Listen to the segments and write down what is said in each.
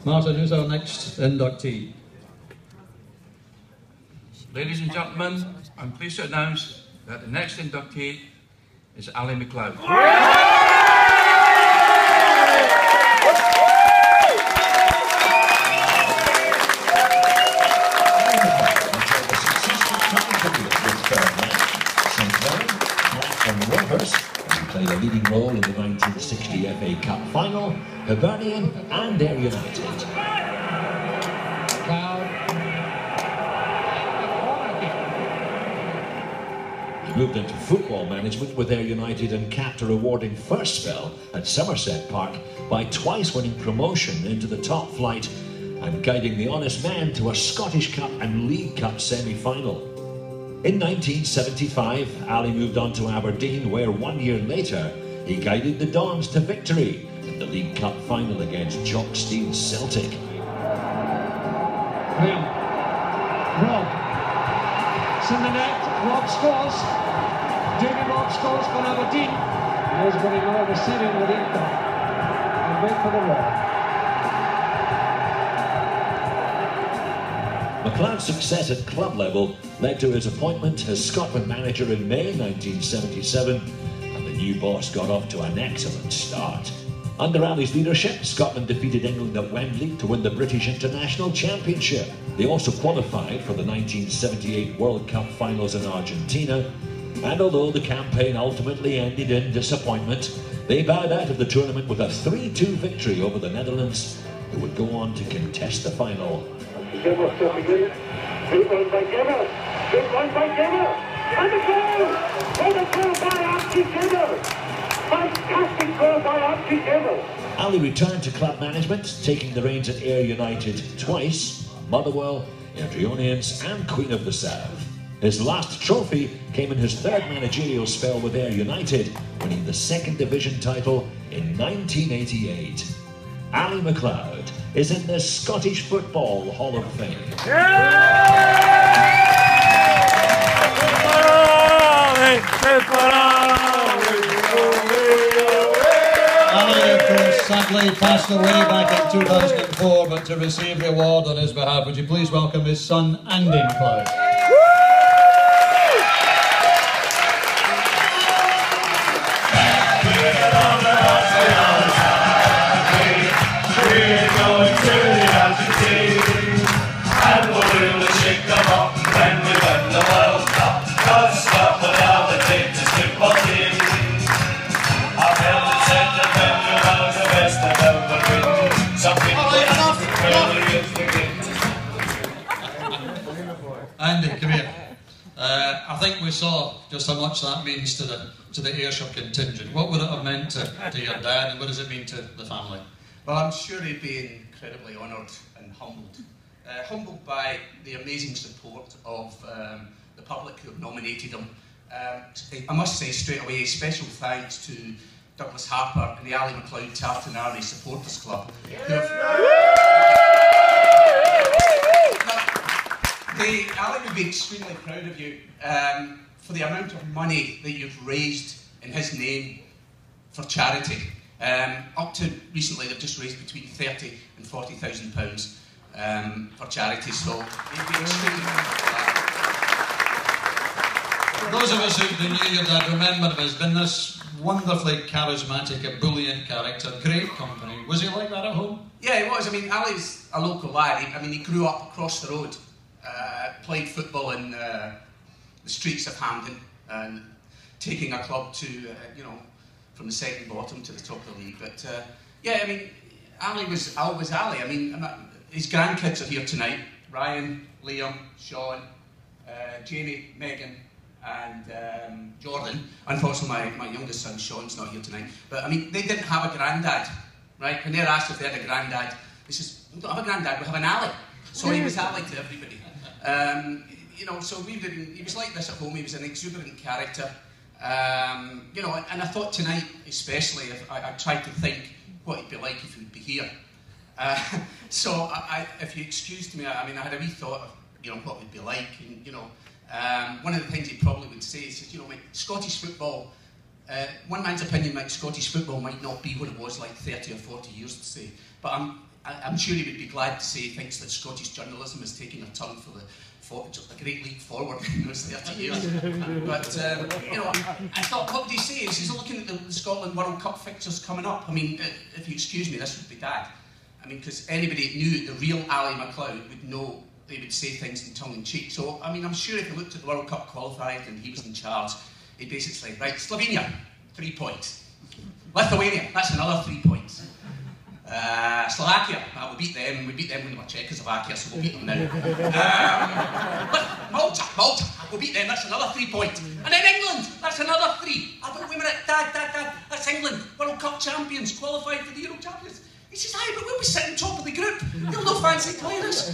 Martin, who's our next inductee? Ladies and gentlemen, I'm pleased to announce that the next inductee is Ali MacLeod. Played a leading role in the 1960 FA Cup final, Hibernian and Ayr United. He moved into football management with Ayr United and capped a rewarding first spell at Somerset Park by twice winning promotion into the top flight and guiding the Honest Men to a Scottish Cup and League Cup semi-final. In 1975, Ali moved on to Aberdeen, where 1 year later he guided the Dons to victory in the League Cup final against Jock Steele's Celtic. Graham. Rob. It's in the net. Rob scores. Jamie Rob scores for Aberdeen. And he's going to go over Syrian with Inter. And wait for the roll. MacLeod's success at club level led to his appointment as Scotland manager in May 1977, and the new boss got off to an excellent start. Under Ali's leadership, Scotland defeated England at Wembley to win the British International Championship. They also qualified for the 1978 World Cup finals in Argentina, and although the campaign ultimately ended in disappointment, they bowed out of the tournament with a 3-2 victory over the Netherlands, who would go on to contest the final. Gimmer still good. Good one by Gimmer. Good one by Gimmer. And a goal! And a goal by Archie Gimmer. Fantastic goal by Archie Gimmer. Ali returned to club management, taking the reins at Ayr United twice, Motherwell, Airdrieonians and Queen of the South. His last trophy came in his third managerial spell with Ayr United, winning the second division title in 1988. Ali MacLeod is in the Scottish Football Hall of Fame. Ali, of course, sadly passed away back in 2004, but to receive the award on his behalf, would you please welcome his son, Andy MacLeod. Andy, come here. I think we saw just how much that means to the Ayrshire contingent. What would it have meant to your dad, and what does it mean to the family? Well, I'm sure he'd be incredibly honoured and humbled. Humbled by the amazing support of the public who have nominated him. I must say straight away, special thanks to Douglas Harper and the Ali MacLeod Tartan Army Supporters Club. Ali would be extremely proud of you for the amount of money that you've raised in his name for charity. Up to recently, they've just raised between £30,000 and £40,000 for charity, so he'd be extremely proud of that. For those of us who knew your dad remember him as been this wonderfully charismatic, ebullient character, great company. Was he like that at home? Yeah, he was. I mean, Ali's a local lad. He grew up across the road, played football in the streets of Hampden, and taking a club to, from the second bottom to the top of the league. But yeah, I mean, Ali was always Ali. I mean, his grandkids are here tonight: Ryan, Liam, Sean, Jamie, Megan, and Jordan. Unfortunately, my youngest son Sean's not here tonight. But I mean, they didn't have a granddad, right? When they're asked if they had a granddad, they says, "We don't have a granddad, we have an Ali." So he was Ali to everybody. So he was like this at home. He was an exuberant character. And I thought tonight, especially, I tried to think what he'd be like if he would be here. So if you excused me, I had a wee thought of, what he'd be like, and one of the things he probably would say is, Scottish football. One man's opinion, Scottish football might not be what it was like 30 or 40 years to say, but I'm sure he would be glad to say he thinks that Scottish journalism is taking a turn for the great leap forward in those 30 years. But, you know, I thought, what would he say? He's looking at the Scotland World Cup fixtures coming up. I mean, if you excuse me, this would be dad. I mean, because anybody that knew the real Ali MacLeod would know they would say things in tongue-in-cheek. So, I mean, I'm sure if he looked at the World Cup qualified and he was in charge, he'd basically say, right, Slovenia, 3 points. Lithuania, that's another 3 points. Slovakia, well, we beat them when they were Czechoslovakia, so we'll beat them now. Malta, we'll beat them, that's another 3 points. And then England, that's another 3. I thought, wait a minute, Dad, that's England, World Cup champions, qualified for the Euro champions. He says, aye, but we'll be sitting top of the group. You'll no fancy playing us.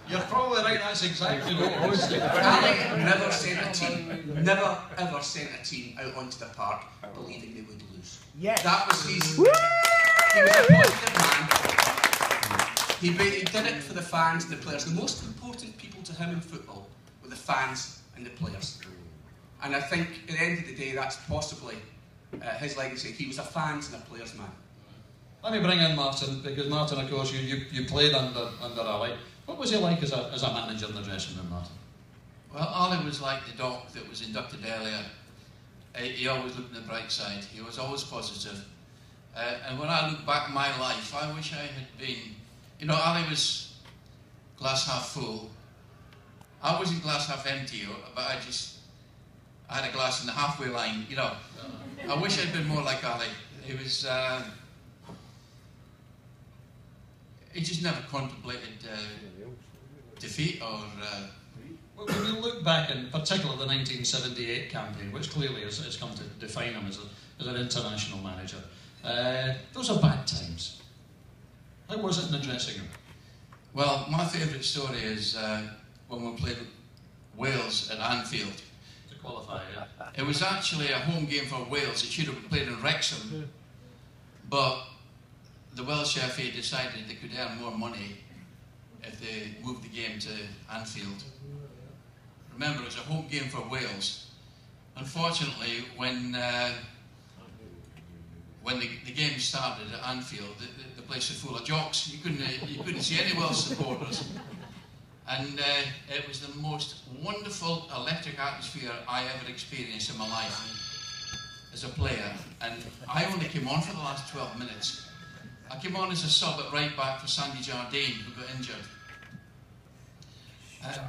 You're probably right, that's exactly what it was. Ali never sent a team, never ever sent a team out onto the park believing they would lose. Yes. That was his... He was a positive man. He did it for the fans and the players. The most important people to him in football were the fans and the players. And I think at the end of the day, that's possibly his legacy. He was a fans and a players man. Let me bring in Martin, because Martin, of course, you played under Ali. What was he like as a manager in the dressing room, Martin? Well, Ali was like the dog that was inducted earlier. He always looked on the bright side. He was always positive. And when I look back at my life, I wish I had been... You know, Ali was glass half full. I wasn't glass half empty, but I had a glass in the halfway line, you know. I wish I'd been more like Ali. He was... he just never contemplated defeat or... When you look back, in particular the 1978 campaign, which clearly has come to define him as an international manager, those are bad times. How was it in the dressing room? Well, my favourite story is when we played Wales at Anfield. To qualify, yeah. It was actually a home game for Wales. It should have been played in Wrexham, but the Welsh FA decided they could earn more money if they moved the game to Anfield. Remember, it was a home game for Wales. Unfortunately, when the game started at Anfield, the place was full of jocks. You couldn't see any Welsh supporters. And it was the most wonderful electric atmosphere I ever experienced in my life as a player. And I only came on for the last 12 minutes. I came on as a sub at right back for Sandy Jardine, who got injured.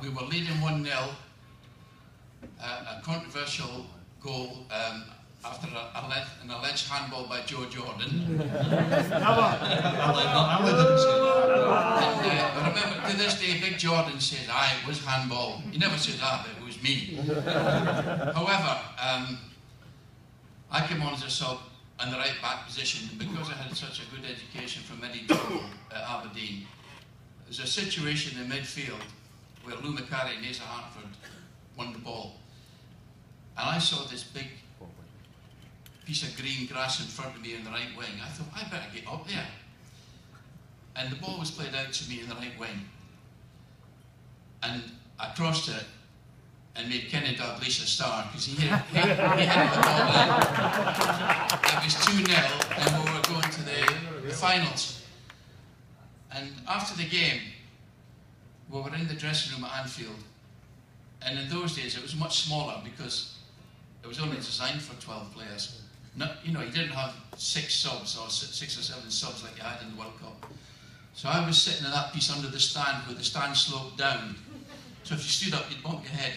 We were leading 1-0. A controversial goal after an alleged handball by Joe Jordan. Ali didn't say that. And I remember to this day, Big Jordan said, aye, it was handball. He never said that, but it was me. However, I came on as a sub in the right back position, and because I had such a good education from Eddie Joe at Aberdeen, there's a situation in midfield where Lou McCarry and Asa Hartford won the ball. And I saw this big piece of green grass in front of me in the right wing. I thought, I better get up there. And the ball was played out to me in the right wing. And I crossed it and made Kenny Dalglish a star, because he hit the ball in. It was 2-0 and we were going to the finals. And after the game, we were in the dressing room at Anfield. And in those days, it was much smaller because it was only designed for 12 players. You know, you didn't have 6 subs or 6 or 7 subs like you had in the World Cup. So I was sitting in that piece under the stand where the stand sloped down. So if you stood up, you'd bump your head.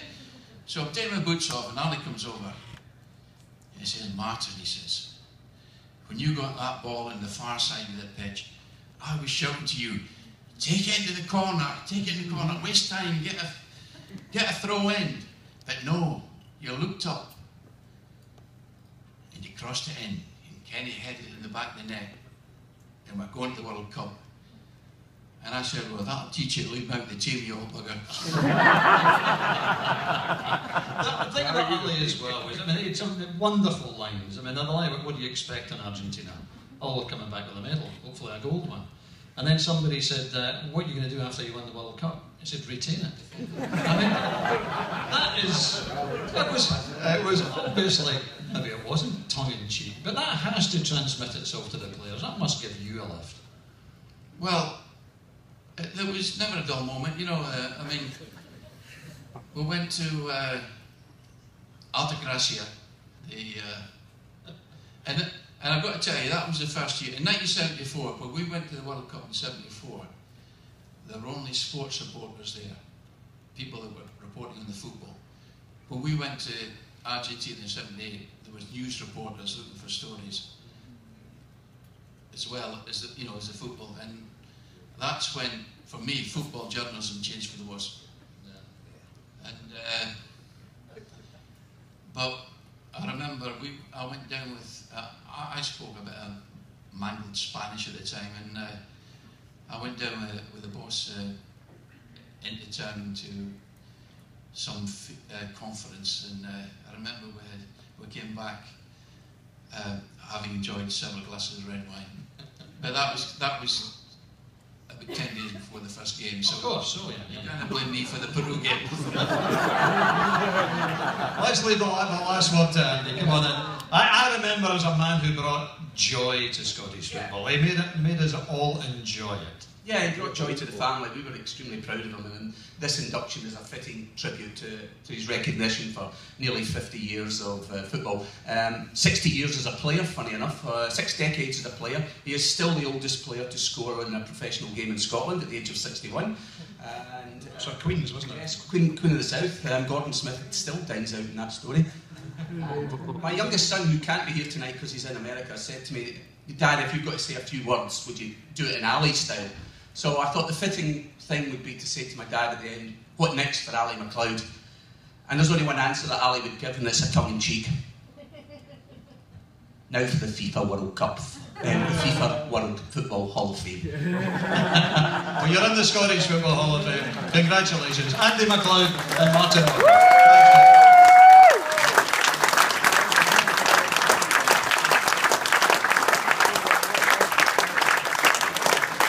So I'm taking my boots off and Ali comes over. He says, Martin, he says, when you got that ball in the far side of the pitch, I was shouting to you, take it into the corner, waste time, get a throw in. But no, you looked up and you crossed it in, and Kenny headed it in the back of the net, and we're going to the World Cup. And I said, well, that'll teach you to leave out the team, you old bugger. The thing about Ali as well is, I mean, it's some wonderful lines. I mean, what do you expect in Argentina? Oh, we're coming back with a medal, hopefully a gold one. And then somebody said, what are you going to do after you win the World Cup? He said, retain it. I mean, it was obviously, maybe it wasn't tongue-in-cheek, but that has to transmit itself to the players. That must give you a lift. Well, there was never a dull moment, you know. I mean, we went to Altagracia, and I've got to tell you, that was the first year. In 1974, when we went to the World Cup in '74, there were only sports reporters there, people that were reporting on the football. When we went to Argentina in '78, there was news reporters looking for stories, as well as the, as the football. And that's when, for me, football journalism changed for the worse. Yeah. And but I remember I went down with I spoke a bit of mangled Spanish at the time, and I went down with the boss into town to some conference, and I remember we came back having enjoyed several glasses of red wine, but that was about 10 days before the first game, so of course, so yeah. You can't blame me for the Peru game. Let's leave the last word to Andy. Come on in. I remember as a man who brought joy to Scottish football. He made us all enjoy it. Yeah, he brought joy to the family. We were extremely proud of him, and this induction is a fitting tribute to his recognition for nearly 50 years of football. 60 years as a player, funny enough, 6 decades as a player. He is still the oldest player to score in a professional game in Scotland at the age of 61. And, so Queen's, wasn't it? Yes, Queen of the South. Gordon Smith still dines out in that story. My youngest son, who can't be here tonight because he's in America, said to me, "Dad, if you've got to say a few words, would you do it in Ali style?" So I thought the fitting thing would be to say to my dad at the end, "What next for Ali MacLeod?" And there's only one answer that Ali would give, and it's a tongue-in-cheek. Now for the FIFA World Cup, then the FIFA World Football Hall of Fame. Well, you're in the Scottish Football Hall of Fame. Congratulations, Andy MacLeod and Martin.